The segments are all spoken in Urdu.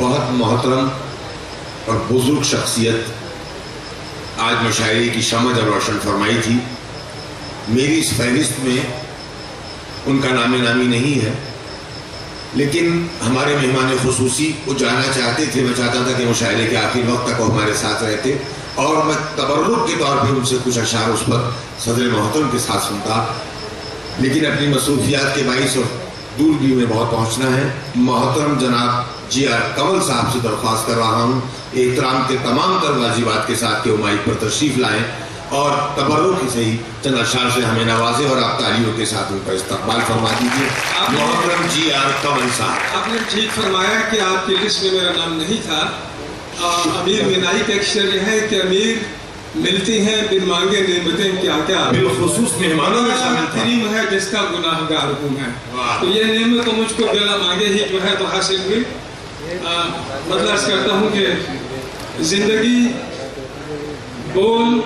بہت محترم اور بزرگ شخصیت آج مشاعرے کی شمع جب روشن فرمائی تھی. میری اس فہرست میں ان کا نام نامی نہیں ہے، لیکن ہمارے مہمان خصوصی وہ جانا چاہتے تھے. میں چاہتا تھا کہ مشاعرے کے آخر وقت تک وہ ہمارے ساتھ رہتے اور میں تبرک کے طور پہ ان سے کچھ اشعار اس پر صدر محترم کے ساتھ سنتا، لیکن اپنی مصروفیات کے باعث اور دور بھی میں بہت پہنچنا ہے. محترم جناب جی آر کنول صاحب سے درخواست کر رہا ہوں احترام کے تمام تر واجبات کے ساتھ کہ وہ مائک پر تشریف لائیں اور تبرک کی صحیح چند اشعار سے ہمیں نوازیں اور آپ تالیوں کے ساتھ ان کا استقبال فرما دیجیے. محترم جی آر کنول صاحب. آپ نے ٹھیک فرمایا کہ آپ کی لسٹ میں میرا نام نہیں تھا. امیر مینائی کا ایک شعر یہ ہے کہ امیر ملتی ہیں بن مانگے نعمتیں کیا کیا، بالخصوص مہمانوں میں شامل تھا. کریم ہے جس کا گناہ گار ہوں میں. تو یہ نعمت تو مجھ کو بلا مانگے ہی جو ہے تو حاصل ہوئی. مطلب عرض کرتا ہوں کہ زندگی بول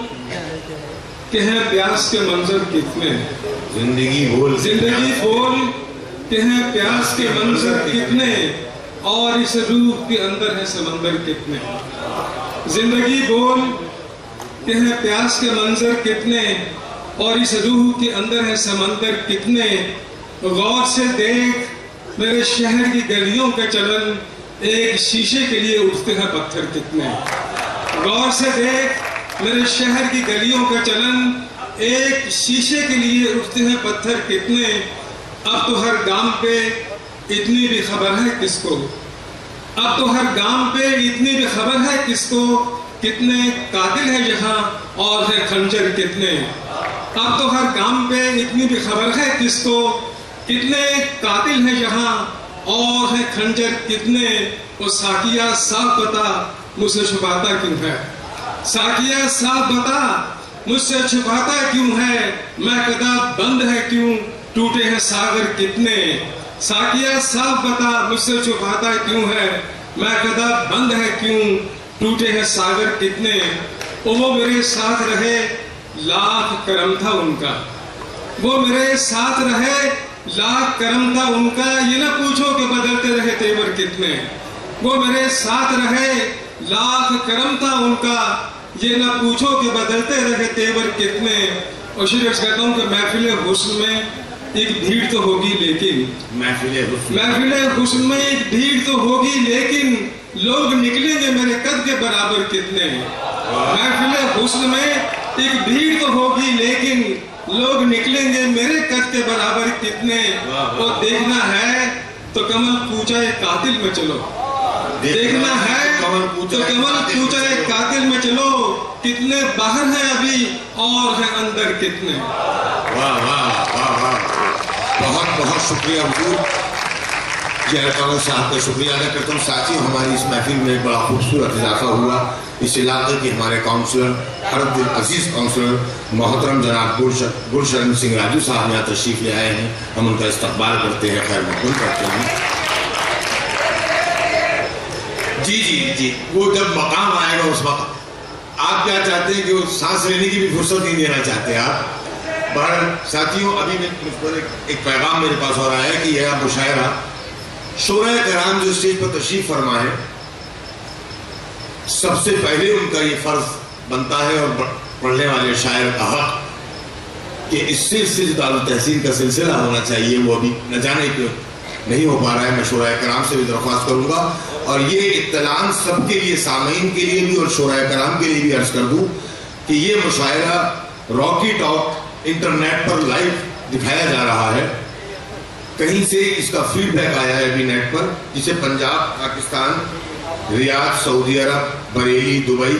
کہ ہیں پیاس کے منظر کتنے، زندگی بول کہ ہیں پیاس کے منظر کتنے اور اس روح کے اندر ہے سمندر کتنے. زندگی بول کہ ہیں پیاس کے منظر کتنے اور اس روح کے اندر ہے سمندر کتنے. غور سے دیکھ میرے شہر کی گلیوں کا چلن، ایک شیشے کے لیے اٹھتے ہیں پتھر کتنے. غور سے دیکھ میرے شہر کی گلیوں کا چلن، ایک شیشے کے لیے اٹھتے ہیں پتھر کتنے. اب تو ہر گام پہ اتنی بھی خبر ہے کس کو، اب تو ہر گام پہ اتنی بھی خبر ہے کس کو، کتنے قاتل ہیں یہاں اور ہے خنجر کتنے. اب تو ہر گام پہ اتنی بھی خبر ہے کس کو، کتنے قاتل ہیں یہاں اور ہے خنجر کتنے. وہ ساقیہ صاف بتا مجھ سے چھپاتا کیوں ہے، ساقیہ صاف بتا مجھ سے چھپاتا کیوں ہے. میں کدا بند ہے کیوں ٹوٹے ہیں ساغر کتنے. ساقیہ صاف بتا مجھ سے چھپاتا کیوں ہے، میں کدا بند ہے کیوں ٹوٹے ہیں ساغر کتنے. وہ میرے ساتھ رہے لاکھ کرم تھا ان کا، وہ میرے ساتھ رہے لاکھ کرم تھا ان کا. یہ نہ پوچھو کہ بدلتے رہے تیور کتنے، وہ میرے ساتھ رہے لاکھ کرم تھا ان کا. یہ نہ پوچھو کہ بدلتے رہے تیور کتنے. اور شریف کہتا ہوں کہ محفل حسن میں ایک بھیڑ تو ہوگی لیکن، محفل حسن میں ایک بھیڑ تو ہوگی لیکن لوگ نکلیں گے میرے قد کے برابر کتنے. محفل حسن میں ایک بھیڑ تو ہوگی لیکن لوگ نکلیں گے میرے قد کے برابر کتنے. اور دیکھنا ہے تو کمل کوچہ قاتل میں چلو، دیکھنا ہے تو کمل کوچہ قاتل میں چلو. کتنے باہر ہیں ابھی اور ہیں اندر کتنے. واہ واہ واہ واہ، بہت بہت شکریہ حضور جی آر کنول صاحب کا شکریہ ادا کرتا ہوں. ساتھیوں ہماری اس محفل میں ایک بڑا خوبصورت اضافہ ہوا. اس علاقے کے ہمارے کاؤنسلر حرد عزیز کاؤنسلر محترم جناب گلشرن سنگھ راجو صاحب یہاں تشریف لے آئے ہیں. ہم ان کا استقبال کرتے ہیں، خیر مقبول کرتے ہیں. جی وہ جب مقام آئے گا اس وقت آپ کیا چاہتے ہیں کہ وہ سانس لینے کی بھی فرصت نہیں دینا چاہتے آپ. بہرحال ساتھیوں ابھی ایک پیغام میرے پاس ہو رہا ہے کہ یہ مشاعرہ شورائے کرام جو اسٹیج پر تشریف فرما ہے، سب سے پہلے ان کا یہ فرض بنتا ہے اور پڑھنے والے شاعر کا حق کہ اس سے دار التحسین کا سلسلہ ہونا چاہیے. وہ ابھی نہ جانے کیوں نہیں ہو پا رہا ہے. میں شورائے کرام سے بھی درخواست کروں گا اور یہ اطلاع سب کے لیے، سامعین کے لیے بھی اور شورائے کرام کے لیے بھی عرض کر دوں کہ یہ مشاعرہ راکی ٹاک انٹرنیٹ پر لائیو دکھایا جا رہا ہے. کہیں سے اس کا فیڈ بیک آیا ہے ابھی نیٹ پر، جسے پنجاب، پاکستان، ریاض، سعودی عرب، بریلی، دبئی،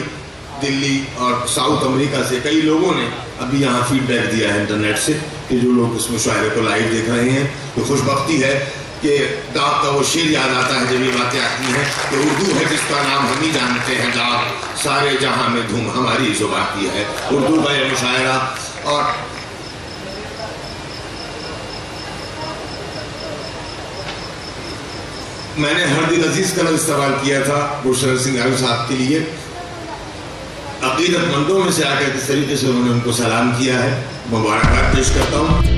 دلی اور ساؤتھ امریکہ سے کئی لوگوں نے ابھی یہاں فیڈ بیک دیا ہے انٹرنیٹ سے کہ جو لوگ اس مشاعرے کو لائیو دیکھ رہے ہیں. تو خوش بختی ہے کہ داغ کا وہ شعر یاد آتا ہے جب یہ باتیں آتی ہیں کہ اردو ہے جس کا نام ہم ہی جانتے ہیں، داغ سارے جہاں میں دھوم ہماری زبان کی ہے. اردو کا یہ مشاعرہ. اور میں نے حرد عزیز کا لفظ استعمال کیا تھا گلشرن سنگھ راجو صاحب کے لیے. عقیدت مندوں میں سے آ کر کس طریقے سے انہوں نے ان کو سلام کیا ہے، مبارکباد پیش کرتا ہوں.